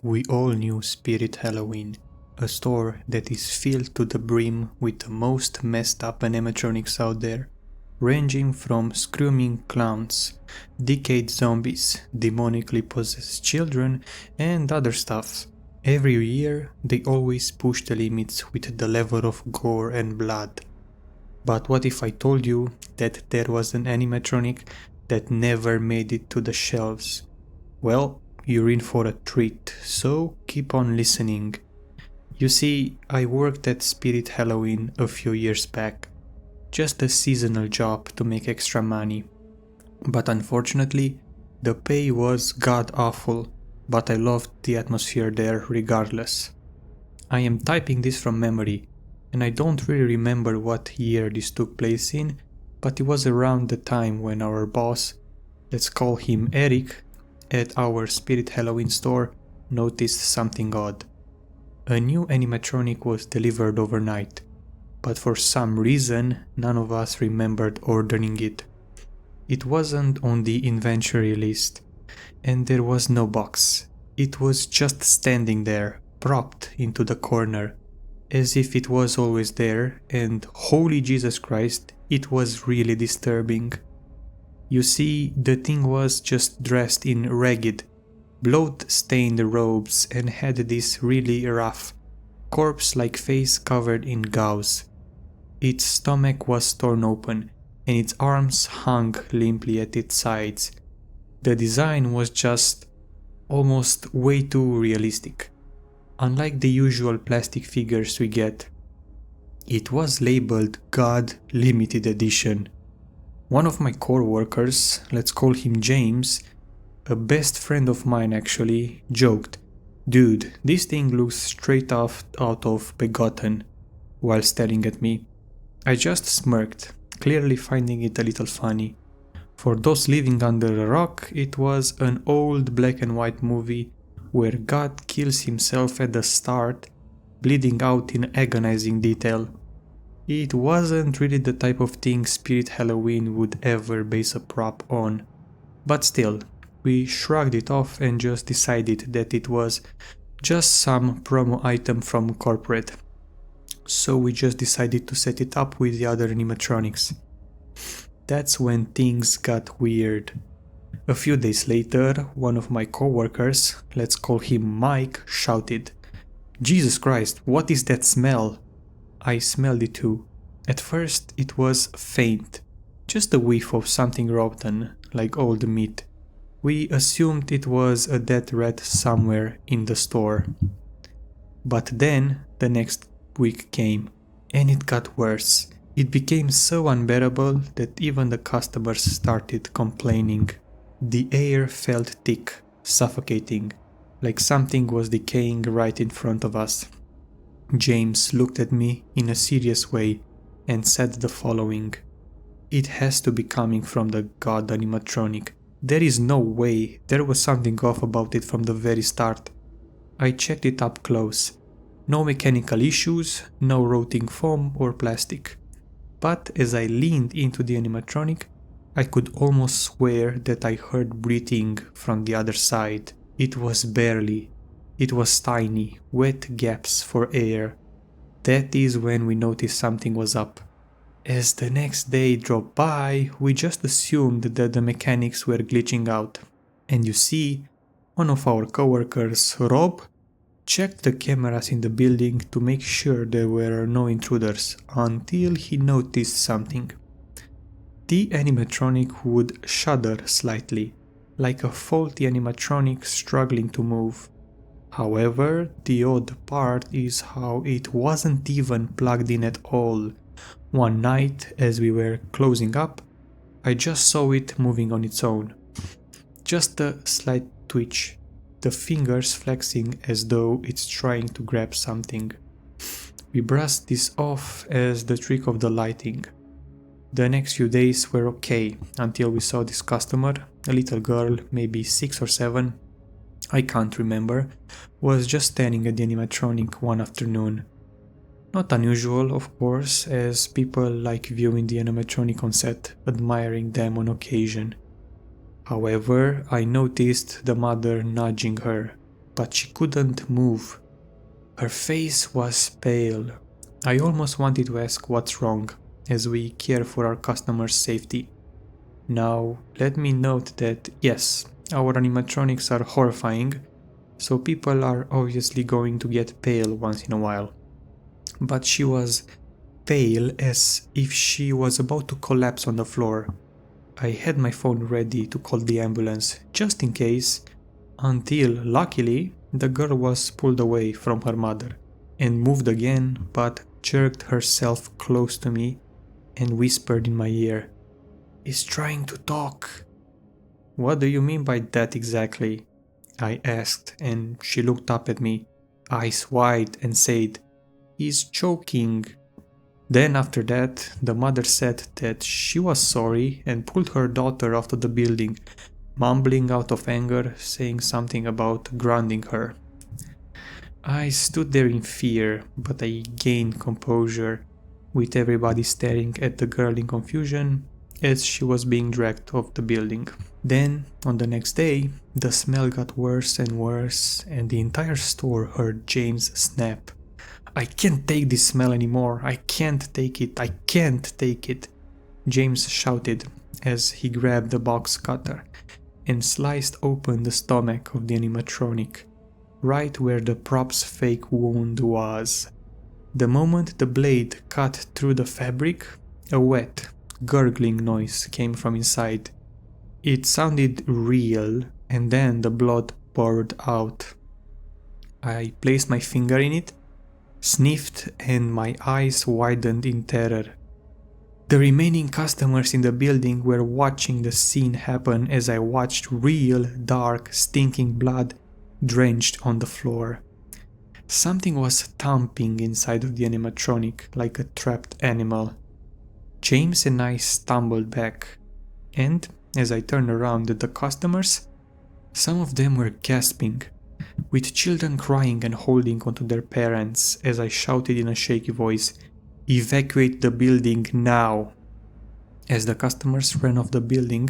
We all knew Spirit Halloween, a store that is filled to the brim with the most messed up animatronics out there, ranging from screaming clowns, decayed zombies, demonically possessed children, and other stuff. Every year, they always push the limits with the level of gore and blood. But what if I told you that there was an animatronic that never made it to the shelves? Well, you're in for a treat, so keep on listening. You see, I worked at Spirit Halloween a few years back, just a seasonal job to make extra money. But unfortunately, the pay was god-awful, but I loved the atmosphere there regardless. I am typing this from memory, and I don't really remember what year this took place in, but it was around the time when our boss, let's call him Eric, at our Spirit Halloween store noticed something odd. A new animatronic was delivered overnight, but for some reason none of us remembered ordering it. It wasn't on the inventory list, and there was no box. It was just standing there, propped into the corner, as if it was always there, and holy Jesus Christ, it was really disturbing. You see, the thing was just dressed in ragged, blood-stained robes and had this really rough, corpse-like face covered in gauze. Its stomach was torn open, and its arms hung limply at its sides. The design was just almost way too realistic. Unlike the usual plastic figures we get, it was labeled God Limited Edition. One of my co-workers, let's call him James, a best friend of mine actually, joked, "Dude, this thing looks straight out of 𝓕𝓮𝓮," while staring at me. I just smirked, clearly finding it a little funny. For those living under a rock, it was an old black and white movie where God kills himself at the start, bleeding out in agonizing detail. It wasn't really the type of thing Spirit Halloween would ever base a prop on, but still, we shrugged it off and just decided that it was just some promo item from corporate. So we just decided to set it up with the other animatronics. That's when things got weird. A few days later, one of my co-workers, let's call him Mike, shouted, "Jesus Christ, what is that smell?" I smelled it too. At first it was faint, just a whiff of something rotten, like old meat. We assumed it was a dead rat somewhere in the store. But then the next week came, and it got worse. It became so unbearable that even the customers started complaining. The air felt thick, suffocating, like something was decaying right in front of us. James looked at me in a serious way and said the following: "It has to be coming from the god animatronic. There is no way, there was something off about it from the very start." I checked it up close. No mechanical issues, no rotting foam or plastic. But as I leaned into the animatronic, I could almost swear that I heard breathing from the other side. It was barely. It was tiny, wet gaps for air. That is when we noticed something was up. As the next day dropped by, we just assumed that the mechanics were glitching out. And you see, one of our coworkers, Rob, checked the cameras in the building to make sure there were no intruders until he noticed something. The animatronic would shudder slightly, like a faulty animatronic struggling to move. However, the odd part is how it wasn't even plugged in at all. One night, as we were closing up, I just saw it moving on its own. Just a slight twitch, the fingers flexing as though it's trying to grab something. We brushed this off as the trick of the lighting. The next few days were okay, until we saw this customer, a little girl, maybe 6 or 7, I can't remember, was just staring at the animatronic one afternoon. Not unusual, of course, as people like viewing the animatronic on set, admiring them on occasion. However, I noticed the mother nudging her, but she couldn't move. Her face was pale. I almost wanted to ask what's wrong, as we care for our customers' safety. Now, let me note that yes, our animatronics are horrifying, so people are obviously going to get pale once in a while. But she was pale as if she was about to collapse on the floor. I had my phone ready to call the ambulance, just in case, until, luckily, the girl was pulled away from her mother and moved again, but jerked herself close to me and whispered in my ear, "He's trying to talk." "What do you mean by that exactly?" I asked, and she looked up at me, eyes wide, and said, "He's choking." Then after that, the mother said that she was sorry and pulled her daughter out of the building, mumbling out of anger, saying something about grounding her. I stood there in fear, but I gained composure, with everybody staring at the girl in confusion as she was being dragged off the building. Then, on the next day, the smell got worse and worse, and the entire store heard James snap. "I can't take this smell anymore, I can't take it, I can't take it," James shouted as he grabbed the box cutter and sliced open the stomach of the animatronic, right where the prop's fake wound was. The moment the blade cut through the fabric, a wet, gurgling noise came from inside. It sounded real, and then the blood poured out. I placed my finger in it, sniffed, and my eyes widened in terror. The remaining customers in the building were watching the scene happen as I watched real, dark, stinking blood drenched on the floor. Something was thumping inside of the animatronic like a trapped animal. James and I stumbled back, and as I turned around at the customers, some of them were gasping, with children crying and holding onto their parents as I shouted in a shaky voice, "Evacuate the building now!" As the customers ran off the building,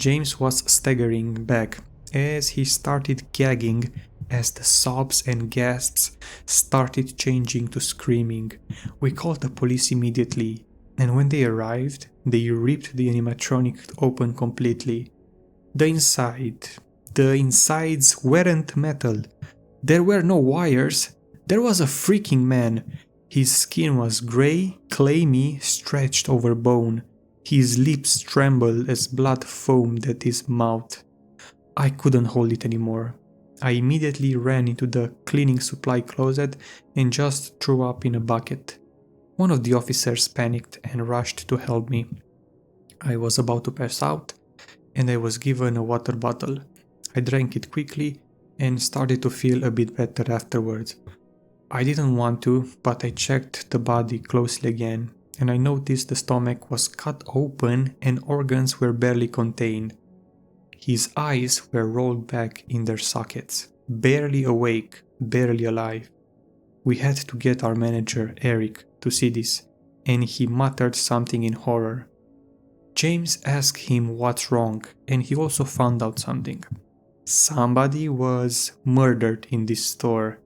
James was staggering back as he started gagging as the sobs and gasps started changing to screaming. We called the police immediately, and when they arrived, they ripped the animatronic open completely. The insides weren't metal. There were no wires. There was a freaking man. His skin was grey, clammy, stretched over bone. His lips trembled as blood foamed at his mouth. I couldn't hold it anymore. I immediately ran into the cleaning supply closet and just threw up in a bucket. One of the officers panicked and rushed to help me. I was about to pass out, and I was given a water bottle. I drank it quickly and started to feel a bit better afterwards. I didn't want to, but I checked the body closely again, and I noticed the stomach was cut open and organs were barely contained. His eyes were rolled back in their sockets, barely awake, barely alive. We had to get our manager, Eric, to see this, and he muttered something in horror. James asked him what's wrong, and he also found out something. Somebody was murdered in this store.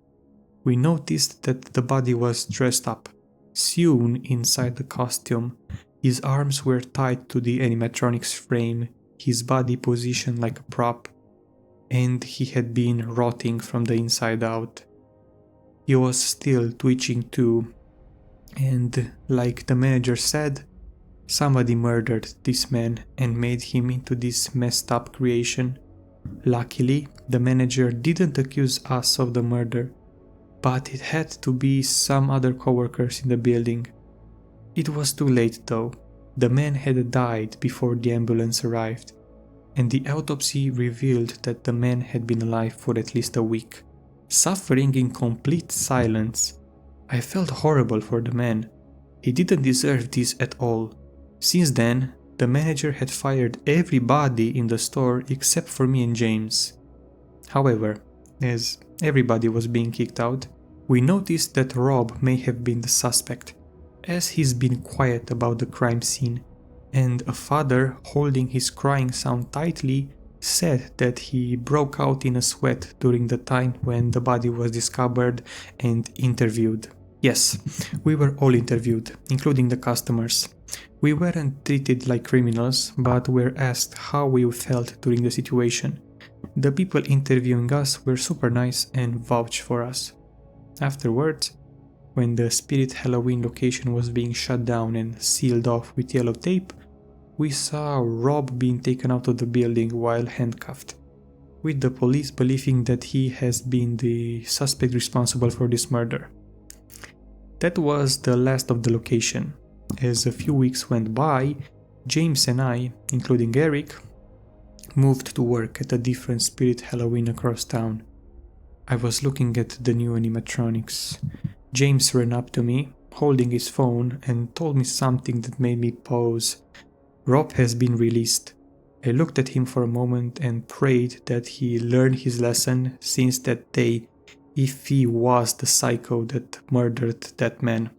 We noticed that the body was dressed up, sewn inside the costume. His arms were tied to the animatronic's frame, his body positioned like a prop, and he had been rotting from the inside out. He was still twitching too, and like the manager said, somebody murdered this man and made him into this messed up creation. Luckily, the manager didn't accuse us of the murder, but it had to be some other coworkers in the building. It was too late though. The man had died before the ambulance arrived, and the autopsy revealed that the man had been alive for at least a week, suffering in complete silence. I felt horrible for the man. He didn't deserve this at all. Since then, the manager had fired everybody in the store except for me and James. However, as everybody was being kicked out, we noticed that Rob may have been the suspect, as he's been quiet about the crime scene, and a father holding his crying son tightly said that he broke out in a sweat during the time when the body was discovered and interviewed. Yes, we were all interviewed, including the customers. We weren't treated like criminals, but were asked how we felt during the situation. The people interviewing us were super nice and vouched for us. Afterwards, when the Spirit Halloween location was being shut down and sealed off with yellow tape, we saw Rob being taken out of the building while handcuffed, with the police believing that he has been the suspect responsible for this murder. That was the last of the location. As a few weeks went by, James and I, including Eric, moved to work at a different Spirit Halloween across town. I was looking at the new animatronics. James ran up to me, holding his phone, and told me something that made me pause. Rob has been released. I looked at him for a moment and prayed that he learned his lesson since that day, if he was the psycho that murdered that man.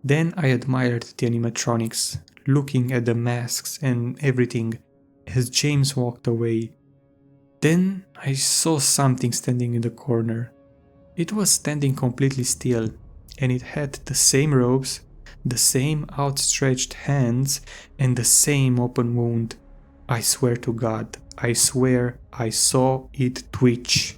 Then I admired the animatronics, looking at the masks and everything, as James walked away. Then I saw something standing in the corner. It was standing completely still, and it had the same robes, the same outstretched hands, and the same open wound. I swear to God, I swear I saw it twitch.